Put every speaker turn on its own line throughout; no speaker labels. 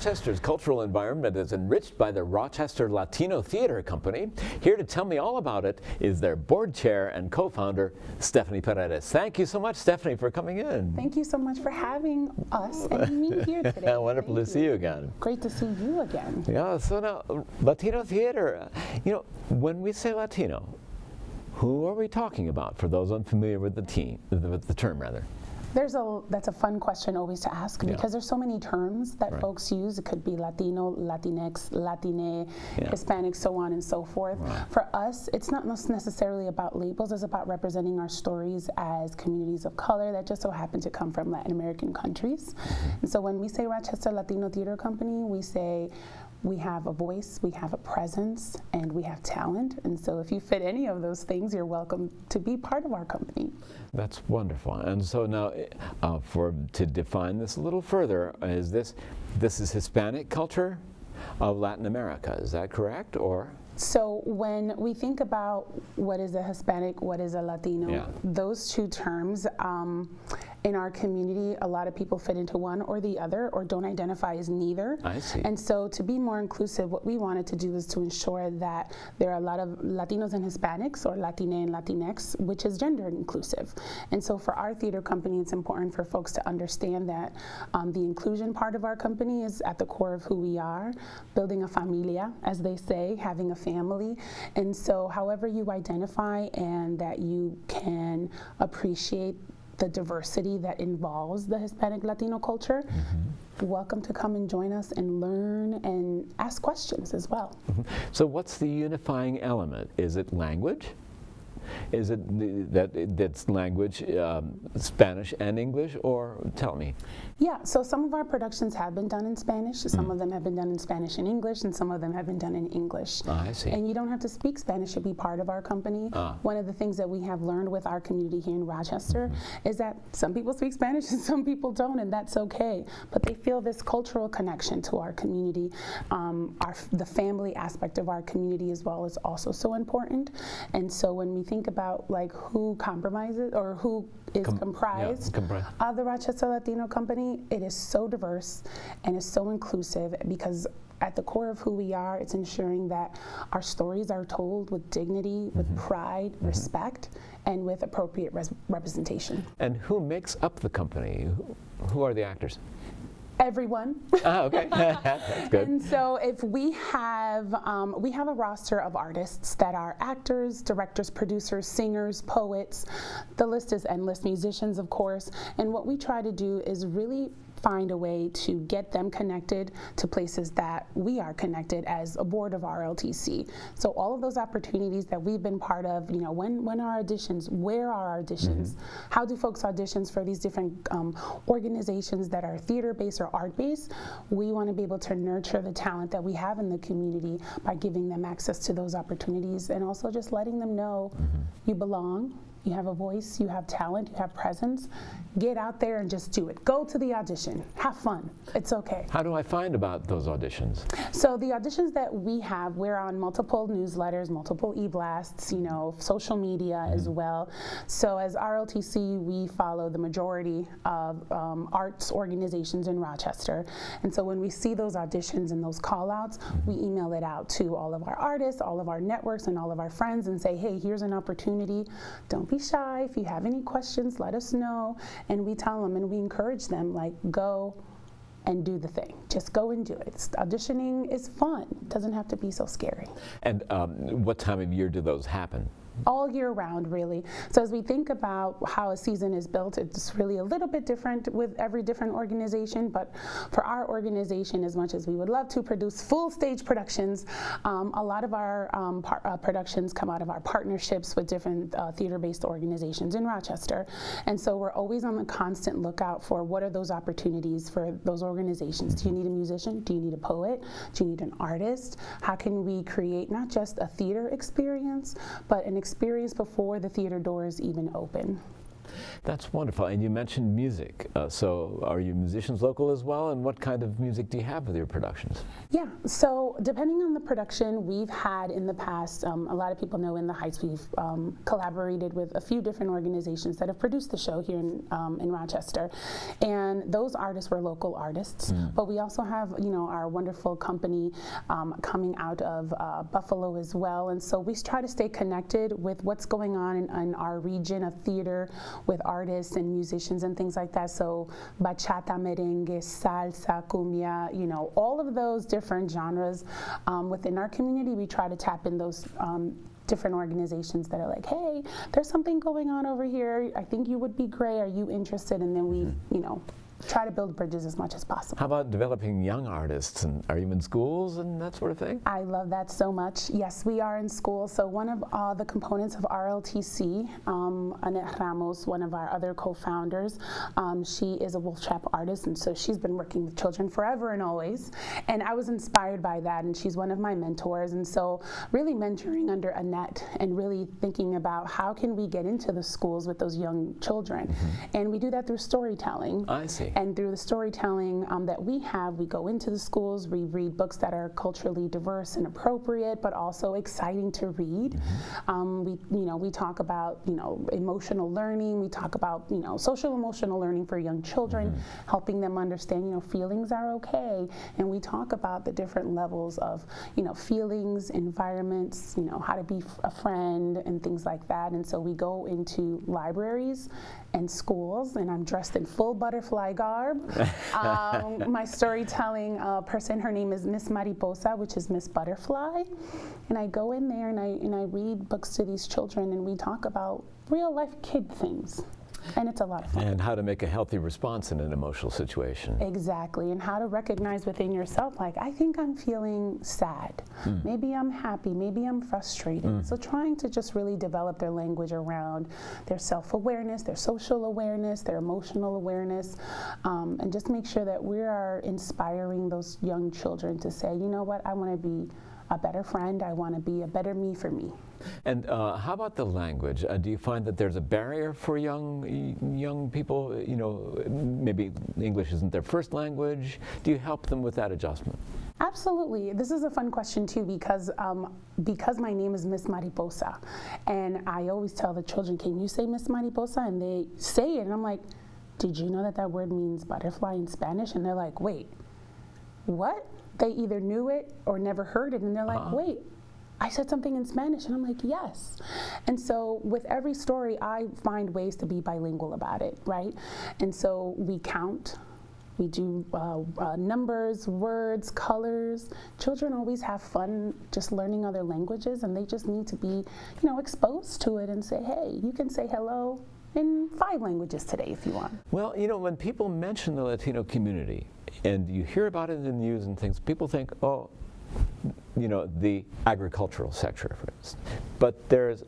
Rochester's cultural environment is enriched by the Rochester Latino Theater Company. Here to tell me all about it is their board chair and co-founder, Stephanie Paredes. Thank you so much, Stephanie, for coming in.
Thank you so much for having us and me here today.
Wonderful to see you again.
Great to see you again.
Yeah, so now, Latino theater, when we say Latino, who are we talking about, for those unfamiliar with the term, rather?
That's a fun question always to ask because there's so many terms that folks use. It could be Latino, Latinx, Latine, Hispanic, so on and so forth.
Right.
For us, it's not necessarily about labels. It's about representing our stories as communities of color that just so happen to come from Latin American countries. And so when we say Rochester Latino Theater Company, we say we have a voice, we have a presence, and we have talent. And so if you fit any of those things, you're welcome to be part of our company. That's
wonderful. And so now, to define this a little further, this is Hispanic culture of Latin America, is that correct? Or?
So when we think about what is a Hispanic, what is a Latino, those two terms in our community, a lot of people fit into one or the other or don't identify as neither.
I see.
And so to be more inclusive, what we wanted to do is to ensure that there are a lot of Latinos and Hispanics, or Latine and Latinx, which is gender inclusive. And so for our theater company, it's important for folks to understand that the inclusion part of our company is at the core of who we are, building a familia, as they say, having a family. And so however you identify and that you can appreciate the diversity that involves the Hispanic Latino culture, welcome to come and join us and learn and ask questions as well.
So what's the unifying element? Is it language? Is it that's language, Spanish and English, or tell me?
Yeah, so some of our productions have been done in Spanish, some of them have been done in Spanish and English, and some of them have been done in English.
I see.
And you don't have to speak Spanish to be part of our company. One of the things that we have learned with our community here in Rochester is that some people speak Spanish and some people don't, and that's okay. But they feel this cultural connection to our community. The family aspect of our community as well is also so important. And so when we think about like who compromises or who is comprised of the Rochester Latino Company, it is so diverse and is so inclusive because at the core of who we are, it's ensuring that our stories are told with dignity, with pride, respect, and with appropriate representation.
And who makes up the company? Who are the actors?
Everyone.
Okay. That's good.
And so if we have a roster of artists that are actors, directors, producers, singers, poets, the list is endless, musicians, of course, and what we try to do is really find a way to get them connected to places that we are connected as a board of RLTC. So all of those opportunities that we've been part of, when are auditions, where are auditions, how do folks auditions for these different organizations that are theater-based or art-based, we want to be able to nurture the talent that we have in the community by giving them access to those opportunities and also just letting them know you belong. You have a voice, you have talent, you have presence. Get out there and just do it. Go to the audition. Have fun. It's okay.
How do I find about those auditions?
So the auditions that we have, we're on multiple newsletters, multiple e-blasts, social media as well. So as RLTC, we follow the majority of arts organizations in Rochester. And so when we see those auditions and those call-outs, we email it out to all of our artists, all of our networks, and all of our friends and say, hey, here's an opportunity. Don't be shy. If you have any questions, let us know. And we tell them and we encourage them, like, go and do the thing. Just go and do it. Auditioning is fun. It doesn't have to be so scary.
And what time of year do those happen?
All year round, really. So as we think about how a season is built, it's really a little bit different with every different organization, but for our organization, as much as we would love to produce full stage productions, a lot of our productions come out of our partnerships with different theater-based organizations in Rochester. And so we're always on the constant lookout for what are those opportunities for those organizations. Do you need a musician? Do you need a poet? Do you need an artist? How can we create not just a theater experience, but an experience before the theater doors even open?
That's wonderful. And you mentioned music. So are you musicians local as well? And what kind of music do you have with your productions?
Yeah, so depending on the production, we've had in the past, a lot of people know in the Heights, we've collaborated with a few different organizations that have produced the show here in Rochester. And those artists were local artists. But we also have, our wonderful company coming out of Buffalo as well. And so we try to stay connected with what's going on in our region of theater with artists and musicians and things like that. So bachata, merengue, salsa, cumbia, all of those different genres within our community. We try to tap in those different organizations that are like, hey, there's something going on over here. I think you would be great. Are you interested? And then we, try to build bridges as much as possible.
How about developing young artists? And are you in schools and that sort of thing?
I love that so much. Yes, we are in school. So one of the components of RLTC, Annette Ramos, one of our other co-founders, she is a wolf trap artist, and so she's been working with children forever and always. And I was inspired by that, and she's one of my mentors. And so really mentoring under Annette and really thinking about how can we get into the schools with those young children. And we do that through storytelling.
I see.
And through the storytelling that we have, we go into the schools, we read books that are culturally diverse and appropriate, but also exciting to read. We talk about, emotional learning. We talk about, social emotional learning for young children, helping them understand, feelings are okay. And we talk about the different levels of, feelings, environments, how to be a friend and things like that. And so we go into libraries and schools, and I'm dressed in full butterfly garb. My storytelling person, her name is Miss Mariposa, which is Miss Butterfly. And I go in there and I read books to these children, and we talk about real life kid things. And it's a lot of fun.
And how to make a healthy response in an emotional situation.
Exactly, and how to recognize within yourself, like, I think I'm feeling sad. Maybe I'm happy, maybe I'm frustrated. So trying to just really develop their language around their self-awareness, their social awareness, their emotional awareness, and just make sure that we are inspiring those young children to say, you know what, I want to be a better friend, I want to be a better me for me.
And how about the language? Do you find that there's a barrier for young people? Maybe English isn't their first language. Do you help them with that adjustment?
Absolutely. This is a fun question too, because my name is Miss Mariposa, and I always tell the children, can you say Miss Mariposa? And they say it, and I'm like, did you know that word means butterfly in Spanish? And they're like, wait, what? They either knew it or never heard it, and they're like, wait, I said something in Spanish, and I'm like, yes. And so with every story, I find ways to be bilingual about it, right? And so we count, we do numbers, words, colors. Children always have fun just learning other languages, and they just need to be, exposed to it and say, hey, you can say hello in 5 languages today if you want.
Well, when people mention the Latino community, and you hear about it in the news and things, people think, oh, the agricultural sector, for instance. But there's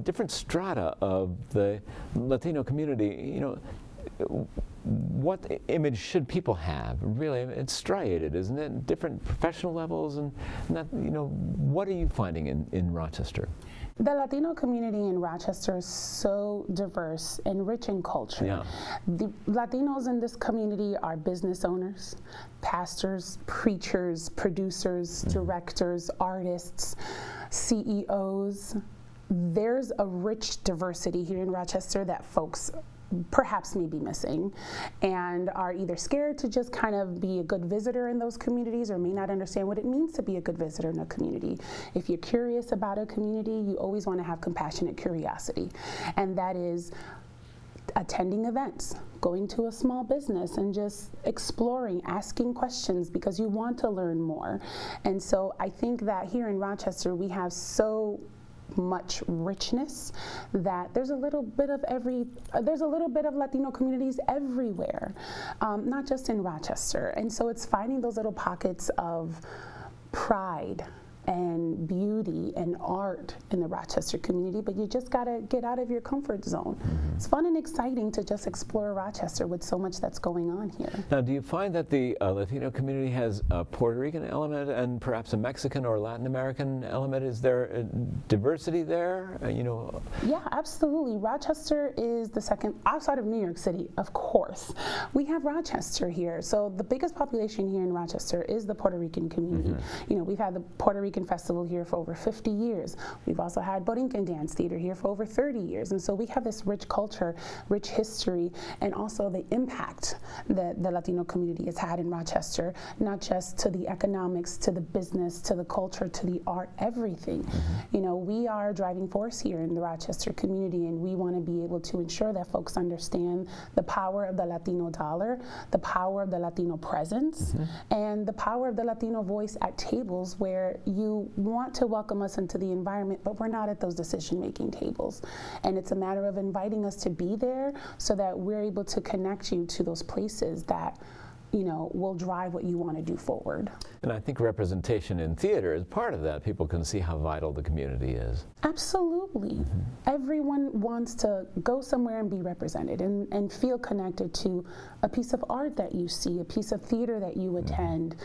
different strata of the Latino community. What image should people have? Really, it's striated, isn't it? Different professional levels, and that, what are you finding in Rochester?
The Latino community in Rochester is so diverse and rich in culture.
Yeah.
The Latinos in this community are business owners, pastors, preachers, producers, directors, artists, CEOs. There's a rich diversity here in Rochester that folks perhaps may be missing and are either scared to just kind of be a good visitor in those communities or may not understand what it means to be a good visitor in a community. If you're curious about a community, you always want to have compassionate curiosity, and that is attending events, going to a small business and just exploring, asking questions because you want to learn more. And so I think that here in Rochester we have so much richness that there's a little bit of Latino communities everywhere, not just in Rochester. And so it's finding those little pockets of pride and beauty and art in the Rochester community, but you just gotta get out of your comfort zone. It's fun and exciting to just explore Rochester with so much that's going on here.
Now, do you find that the Latino community has a Puerto Rican element and perhaps a Mexican or Latin American element? Is there a diversity there?
Yeah, absolutely. Rochester is the second, outside of New York City, of course. We have Rochester here. So the biggest population here in Rochester is the Puerto Rican community. We've had the Puerto Rican Festival here for over 50 years. We've also had Borinquen Dance Theater here for over 30 years. And so we have this rich culture, rich history, and also the impact that the Latino community has had in Rochester, not just to the economics, to the business, to the culture, to the art, everything. We are a driving force here in the Rochester community, and we want to be able to ensure that folks understand the power of the Latino dollar, the power of the Latino presence, and the power of the Latino voice at tables where you want to welcome us into the environment, but we're not at those decision-making tables. And it's a matter of inviting us to be there so that we're able to connect you to those places that will drive what you want to do forward.
And I think representation in theater is part of that. People can see how vital the community is.
Absolutely. Everyone wants to go somewhere and be represented and feel connected to a piece of art that you see, a piece of theater that you attend.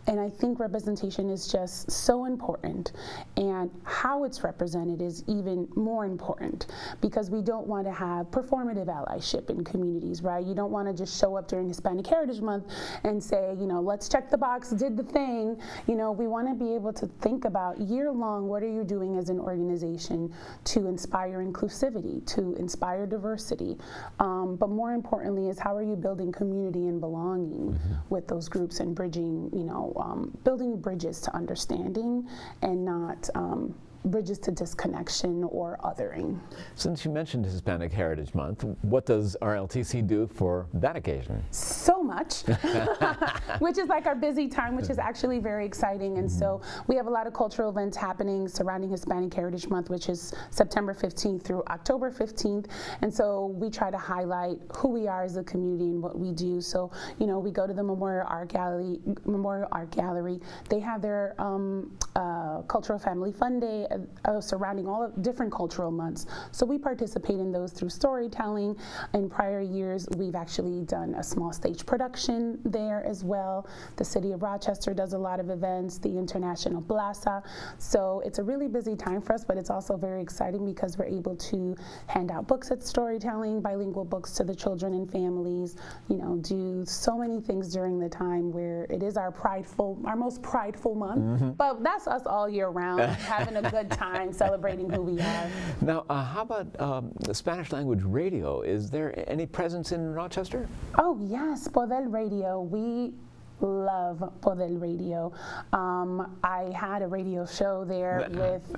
And I think representation is just so important, and how it's represented is even more important, because we don't want to have performative allyship in communities, right? You don't want to just show up during Hispanic Heritage Month and say, let's check the box, did the thing. We want to be able to think about year-long, what are you doing as an organization to inspire inclusivity, to inspire diversity, but more importantly is how are you building community and belonging with those groups and bridging, building bridges to understanding and not bridges to disconnection or othering.
Since you mentioned Hispanic Heritage Month, what does RLTC do for that occasion?
So much, which is like our busy time, which is actually very exciting. And so we have a lot of cultural events happening surrounding Hispanic Heritage Month, which is September 15th through October 15th. And so we try to highlight who we are as a community and what we do. So, we go to the Memorial Art Gallery. They have their Cultural Family Fun Day surrounding all of different cultural months. So we participate in those through storytelling. In prior years, we've actually done a small stage production there as well. The City of Rochester does a lot of events, the International Plaza. So it's a really busy time for us, but it's also very exciting because we're able to hand out books at storytelling, bilingual books to the children and families, do so many things during the time where it is our most prideful month. But that's us all year round, having a good time celebrating who we are.
Now, how about the Spanish language radio? Is there any presence in Rochester?
Oh yes, Podel Radio. We love Podel Radio. I had a radio show there with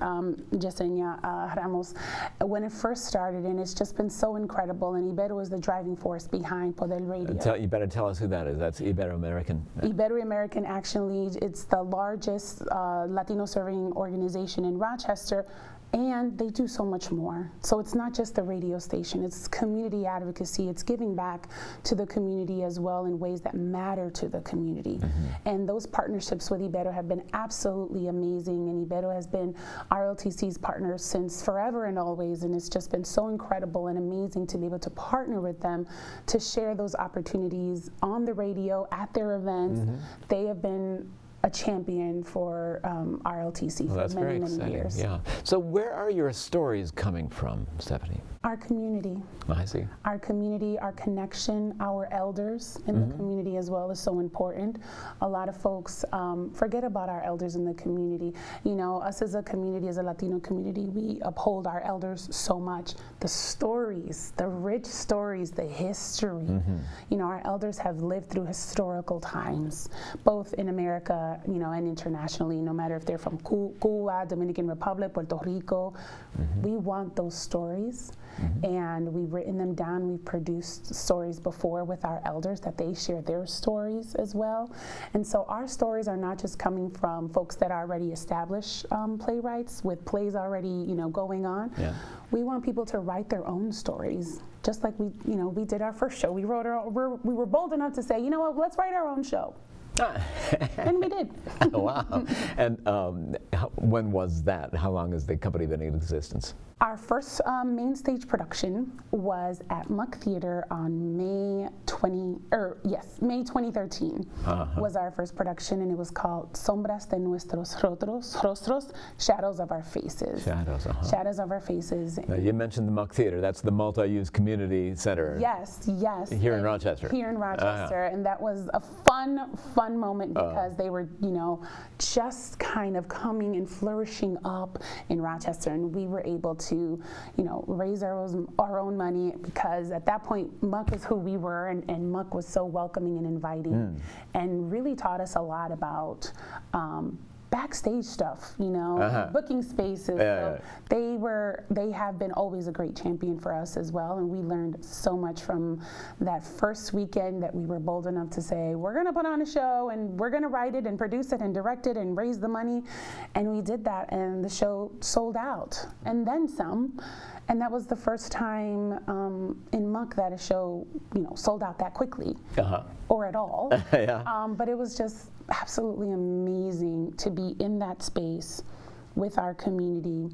Yesenia Ramos when it first started, and it's just been so incredible. And Ibero is the driving force behind Podel Radio.
You better tell us who that is. That's Ibero-American.
Ibero-American Action League. It's the largest Latino serving organization in Rochester. And they do so much more. So it's not just the radio station, it's community advocacy, it's giving back to the community as well in ways that matter to the community. And those partnerships with Ibero have been absolutely amazing, and Ibero has been RLTC's partner since forever and always, and it's just been so incredible and amazing to be able to partner with them to share those opportunities on the radio, at their events. They have been a champion for RLTC for many years.
Yeah. So where are your stories coming from, Stephanie?
Our community.
I see.
Our community, our connection, our elders in the community as well is so important. A lot of folks forget about our elders in the community. Us as a community, as a Latino community, we uphold our elders so much. The stories, the rich stories, the history. Our elders have lived through historical times, both in America, and internationally, no matter if they're from Cuba, Dominican Republic, Puerto Rico. We want those stories. And we've written them down. We've produced stories before with our elders that they share their stories as well. And so our stories are not just coming from folks that are already established playwrights with plays already, going on. We want people to write their own stories. Just like we did our first show. We were bold enough to say, let's write our own show. And we did.
Wow. And when was that? How long has the company been in existence?
Our first main stage production was at Muck Theater on May 2013 was our first production, and it was called Sombras de Nuestros Rostros, Shadows of Our Faces. Shadows of Our Faces.
Now, you mentioned the Muck Theater. That's the multi-use community center.
Yes.
Here in Rochester.
Here in Rochester, and that was a fun moment because they were, just kind of coming and flourishing up in Rochester, and we were able to, raise our own money because at that point, Muck is who we were, and Muck was so welcoming and inviting, and really taught us a lot about backstage stuff, booking spaces. So they have been always a great champion for us as well, and we learned so much from that first weekend that we were bold enough to say, we're gonna put on a show and we're gonna write it and produce it and direct it and raise the money, and we did that, and the show sold out and then some. And that was the first time in Muck that a show, sold out that quickly, or at all. But it was just absolutely amazing to be in that space with our community,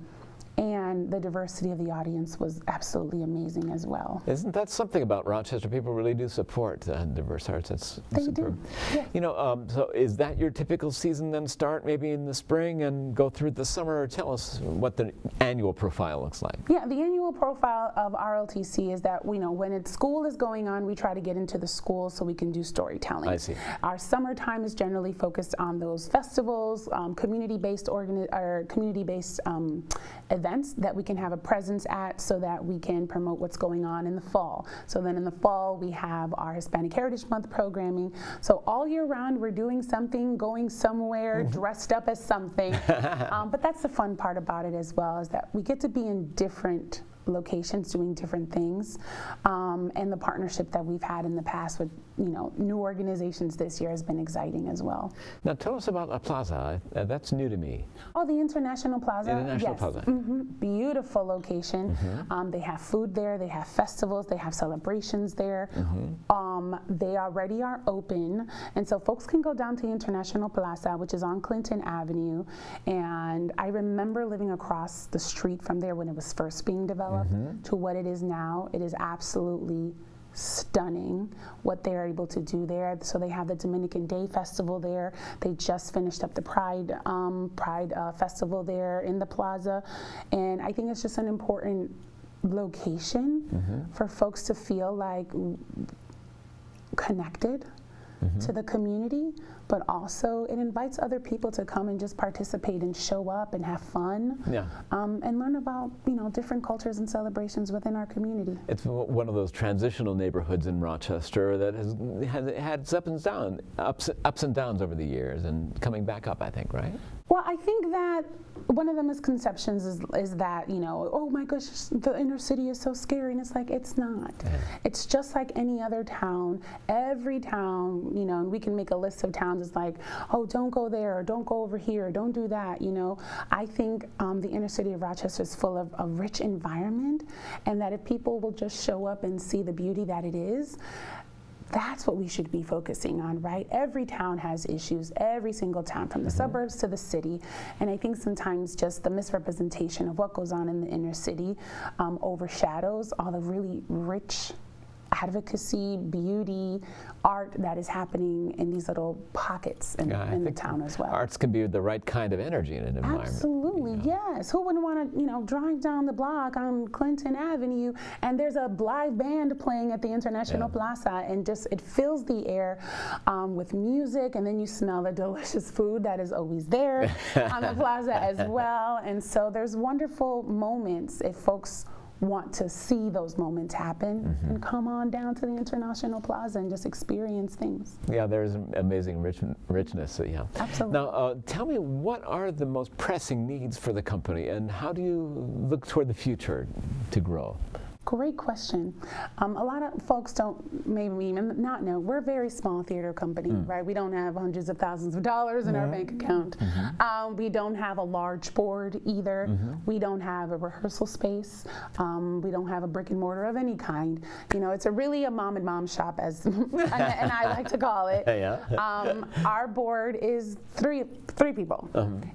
and the diversity of the audience was absolutely amazing as well.
Isn't that something about Rochester? People really do support diverse arts. That's superb.
They do. Yeah.
So is that your typical season then start maybe in the spring and go through the summer? Tell us what the annual profile looks like.
Yeah, the annual profile of RLTC is that, when school is going on, we try to get into the school so we can do storytelling.
I see.
Our summertime is generally focused on those festivals, community-based events that we can have a presence at so that we can promote what's going on in the fall. So then in the fall, we have our Hispanic Heritage Month programming. So all year round, we're doing something, going somewhere, dressed up as something. But that's the fun part about it as well, is that we get to be in different locations doing different things, and the partnership that we've had in the past with new organizations this year has been exciting as well.
Now tell us about La Plaza. That's new to me.
Oh, the International Plaza.
International Plaza.
Beautiful location. They have food there, they have festivals, they have celebrations there. They already are open, and so folks can go down to International Plaza, which is on Clinton Avenue, and I remember living across the street from there when it was first being developed to what it is now. It is absolutely stunning what they're able to do there. So they have the Dominican Day Festival there. They just finished up the Pride Festival there in the plaza, and I think it's just an important location for folks to feel like connected to the community, but also it invites other people to come and just participate and show up and have fun, and learn about different cultures and celebrations within our community.
It's one of those transitional neighborhoods in Rochester that has had its ups and downs over the years, and coming back up, I think, right?
Well, I think that one of the misconceptions is that, oh my gosh, the inner city is so scary, and it's like, it's not. It's just like any other town. Every town, and we can make a list of towns, it's like, oh, don't go there, or don't go over here, or don't do that, I think the inner city of Rochester is full of a rich environment, and that if people will just show up and see the beauty that it is, that's what we should be focusing on, right? Every town has issues, every single town, from the suburbs to the city. And I think sometimes just the misrepresentation of what goes on in the inner city overshadows all the really rich advocacy, beauty, art that is happening in these little pockets in the town as well.
Arts can be the right kind of energy in an environment.
Absolutely, yes. Who wouldn't want to, drive down the block on Clinton Avenue and there's a live band playing at the International Plaza, and just it fills the air with music, and then you smell the delicious food that is always there on the plaza as well. And so there's wonderful moments if folks want to see those moments happen, and come on down to the International Plaza and just experience things.
Yeah, there's amazing richness.
Absolutely.
Now, tell me, what are the most pressing needs for the company, and how do you look toward the future to grow?
Great question. A lot of folks don't maybe even not know. We're a very small theater company, right? We don't have hundreds of thousands of dollars in our bank account. We don't have a large board either. We don't have a rehearsal space. We don't have a brick and mortar of any kind. You know, it's really a mom and mom shop, as and I like to call it. Our board is three people.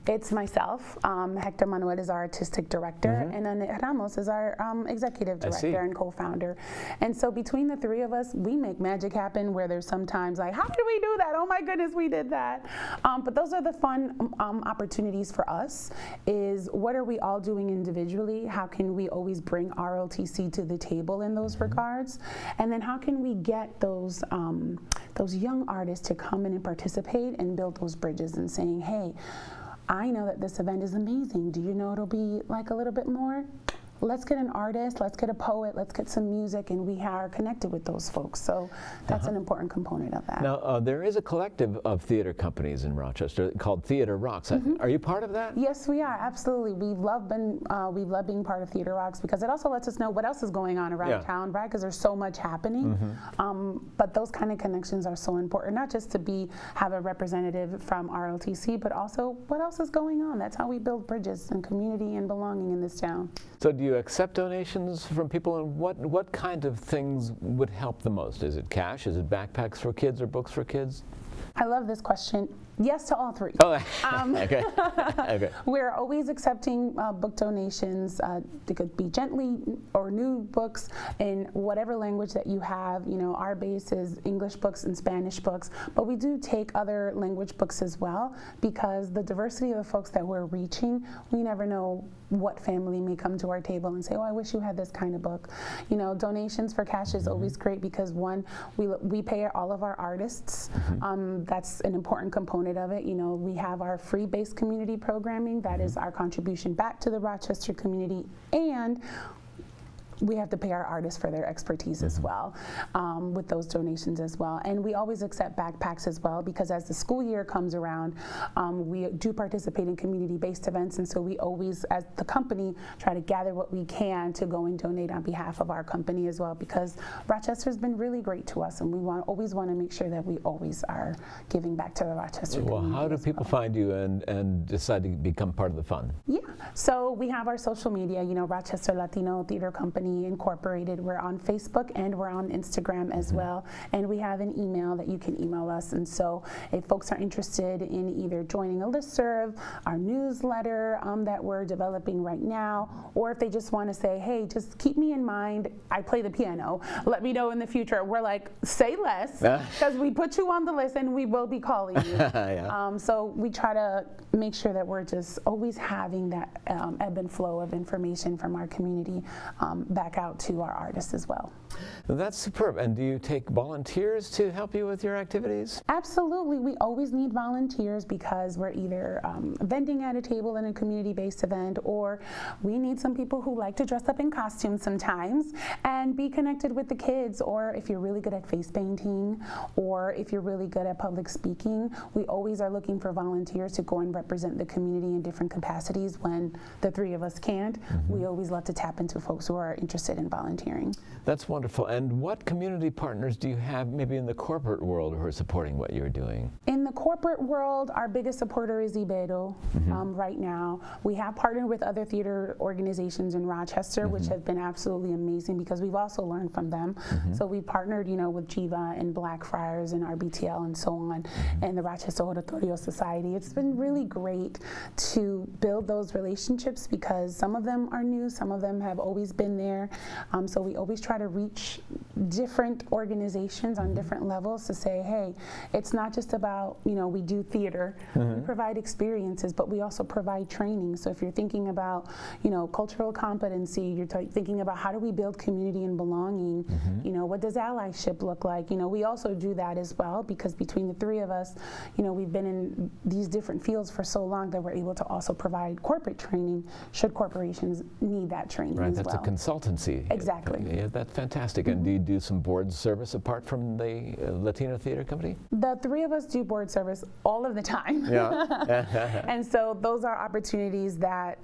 It's myself. Hector Manuel is our artistic director, and Annette Ramos is our executive director and co-founder. And so between the three of us, we make magic happen where there's sometimes like, how did we do that? Oh my goodness, we did that. But those are the fun opportunities for us, is what are we all doing individually? How can we always bring RLTC to the table in those regards? And then how can we get those young artists to come in and participate and build those bridges and saying, hey, I know that this event is amazing. Do you know it'll be like a little bit more? Let's get an artist, let's get a poet, let's get some music, and we are connected with those folks. So that's an important component of that.
Now, there is a collective of theater companies in Rochester called Theater Rocks. Are you part of that?
Yes, we are, absolutely. We love being part of Theater Rocks because it also lets us know what else is going on around town, right? Because there's so much happening. But those kind of connections are so important, not just to have a representative from RLTC, but also what else is going on. That's how we build bridges and community and belonging in this town.
So do you accept donations from people, and what kind of things would help the most? Is it cash? Is it backpacks for kids or books for kids?
I love this question. Yes to all three.
Oh, okay. Okay.
We're always accepting book donations. They could be gently or new books in whatever language that you have. You know, our base is English books and Spanish books, but we do take other language books as well, because the diversity of the folks that we're reaching, we never know what family may come to our table and say, oh, I wish you had this kind of book. You know, donations for cash is always great because, one, we pay all of our artists. That's an important component of it. You know, we have our free-based community programming. That is our contribution back to the Rochester community, and we have to pay our artists for their expertise as well, with those donations as well. And we always accept backpacks as well, because as the school year comes around, we do participate in community-based events, and so we always, as the company, try to gather what we can to go and donate on behalf of our company as well, because Rochester's been really great to us, and we always want to make sure that we always are giving back to the Rochester community.
Well, how do people find you and decide to become part of the fun?
Yeah, so we have our social media, you know, Rochester Latino Theater Company Incorporated. We're on Facebook and we're on Instagram as well, and we have an email that you can email us. And so if folks are interested in either joining a listserv, our newsletter that we're developing right now, or if they just want to say, hey, just keep me in mind, I play the piano, let me know in the future, we're like, say less, because we put you on the list and we will be calling you. So we try to make sure that we're just always having that ebb and flow of information from our community back out to our artists as well.
That's superb. And do you take volunteers to help you with your activities?
Absolutely. We always need volunteers because we're either vending at a table in a community-based event, or we need some people who like to dress up in costumes sometimes and be connected with the kids. Or if you're really good at face painting, or if you're really good at public speaking, we always are looking for volunteers to go and represent the community in different capacities when the three of us can't. We always love to tap into folks who are interested in volunteering.
That's wonderful. And what community partners do you have maybe in the corporate world who are supporting what you're doing?
In the corporate world, our biggest supporter is Ibero right now. We have partnered with other theater organizations in Rochester, which have been absolutely amazing because we've also learned from them. So we partnered, you know, with Jiva and Blackfriars and RBTL and so on, and the Rochester Oratorio Society. It's been really great to build those relationships because some of them are new, some of them have always been there. So we always try to reach different organizations on different levels to say, hey, it's not just about, you know, we do theater, we provide experiences, but we also provide training. So if you're thinking about, you know, cultural competency, you're thinking about how do we build community and belonging, you know, what does allyship look like? You know, we also do that as well because between the three of us, you know, we've been in these different fields for so long that we're able to also provide corporate training should corporations need that training as well.
That's a consultancy.
Exactly.
Yeah, that's fantastic. And do you do some board service apart from the Latino Theater Company?
The three of us do board service all of the time.
Yeah.
And so those are opportunities that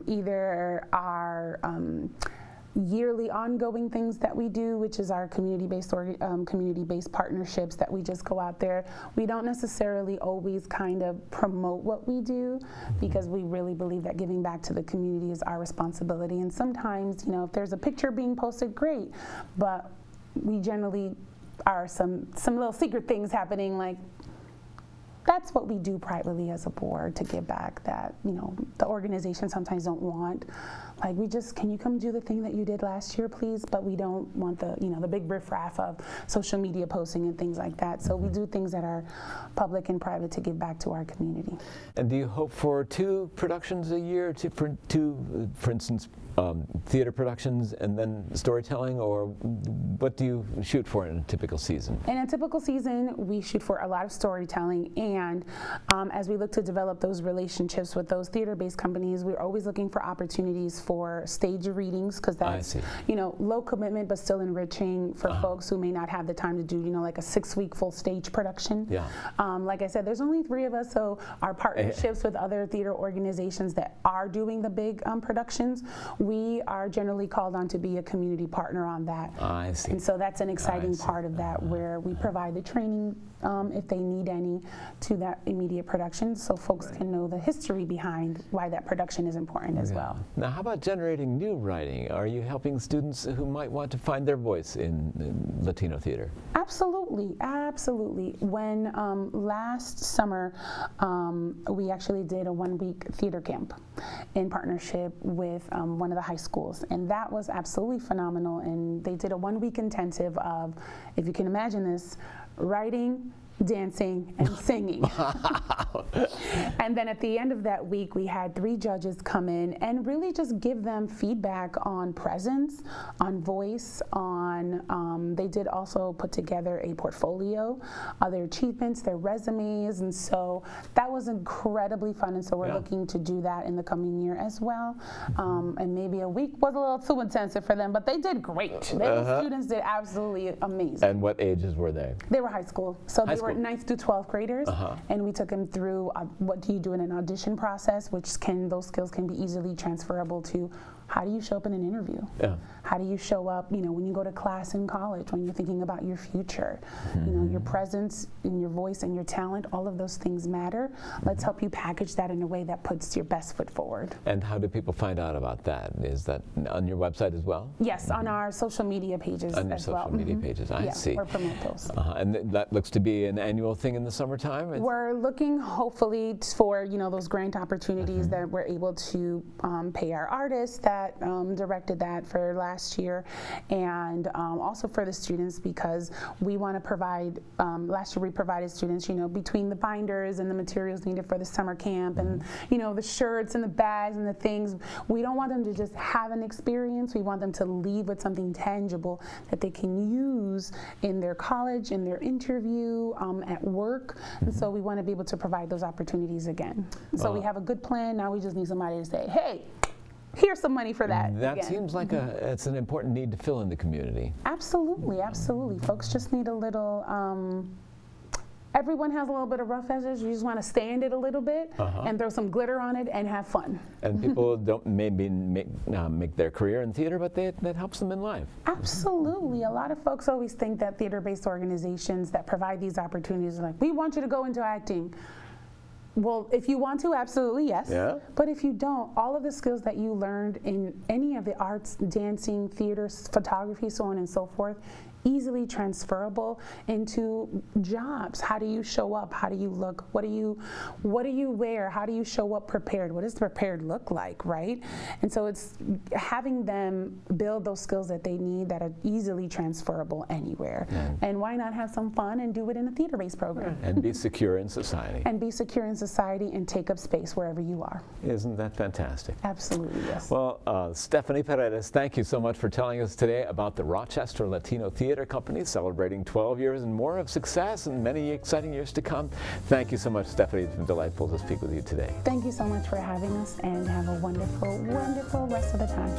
either are yearly ongoing things that we do, which is our community-based partnerships that we just go out there. We don't necessarily always kind of promote what we do because we really believe that giving back to the community is our responsibility. And sometimes, if there's a picture being posted, great, but we generally are some little secret things happening, like that's what we do privately as a board to give back that, the organization sometimes don't want. Like, can you come do the thing that you did last year, please? But we don't want the big riffraff of social media posting and things like that. So we do things that are public and private to give back to our community.
And do you hope for 2 productions a year, for instance, theater productions and then storytelling, or what do you shoot for in a typical season?
In a typical season, we shoot for a lot of storytelling, and as we look to develop those relationships with those theater-based companies, we're always looking for opportunities for stage readings, because that's low commitment but still enriching for folks who may not have the time to do like a 6-week full stage production.
Yeah.
Like I said, there's only 3 of us, so our partnerships with other theater organizations that are doing the big productions, we are generally called on to be a community partner on that.
I see.
And so that's an exciting part of that, where we provide the training, if they need any, to that immediate production, so folks can know the history behind why that production is important as well.
Now, how about generating new writing? Are you helping students who might want to find their voice in Latino theater?
Absolutely, absolutely. When last summer, we actually did a 1-week theater camp in partnership with one of the high schools, and that was absolutely phenomenal. And they did a 1-week intensive of, if you can imagine this, writing, dancing, and singing. And then at the end of that week, we had 3 judges come in and really just give them feedback on presence, on voice, on, they did also put together a portfolio of their achievements, their resumes, and so that was incredibly fun, and so we're looking to do that in the coming year as well. And maybe a week was a little too intensive for them, but they did great. The students did absolutely amazing.
And what ages were they?
They were high school, so they were 9th through 12th graders, and we took them through what do you do in an audition process, which those skills can be easily transferable to how do you show up in an interview? Yeah. How do you show up, when you go to class in college, when you're thinking about your future? Your presence and your voice and your talent, all of those things matter. Let's help you package that in a way that puts your best foot forward.
And how do people find out about that? Is that on your website as well?
Yes, on our social media pages
on your
as
social media pages, I see.
We'll promote those.
And that looks to be an annual thing in the summertime?
We're looking hopefully for, those grant opportunities that we're able to pay our artists that directed that for last year, and also for the students, because we want to provide, last year we provided students, between the binders and the materials needed for the summer camp and, the shirts and the bags and the things. We don't want them to just have an experience. We want them to leave with something tangible that they can use in their college, in their interview, at work. And so we want to be able to provide those opportunities again. So we have a good plan. Now we just need somebody to say, hey, here's some money for that.
That seems like it's an important need to fill in the community.
Absolutely, absolutely. Folks just need a little, everyone has a little bit of rough edges. You just want to stand it a little bit and throw some glitter on it and have fun. And
people don't maybe make their career in theater, but that helps them in life.
Absolutely. A lot of folks always think that theater-based organizations that provide these opportunities are like, we want you to go into acting. Well, if you want to, absolutely, yes. Yeah. But if you don't, all of the skills that you learned in any of the arts, dancing, theater, photography, so on and so forth, easily transferable into jobs. How do you show up? How do you look? What do you wear? How do you show up prepared? What does prepared look like, right? And so it's having them build those skills that they need that are easily transferable anywhere. And why not have some fun and do it in a theater-based program?
And be secure in society.
And be secure in society and take up space wherever you are.
Isn't that fantastic?
Absolutely, yes.
Well, Stephanie Paredes, thank you so much for telling us today about the Rochester Latino Theater Company, celebrating 12 years and more of success and many exciting years to come. Thank you so much, Stephanie. It's been delightful to speak with you today.
Thank you so much for having us, and have a wonderful, wonderful rest of the time.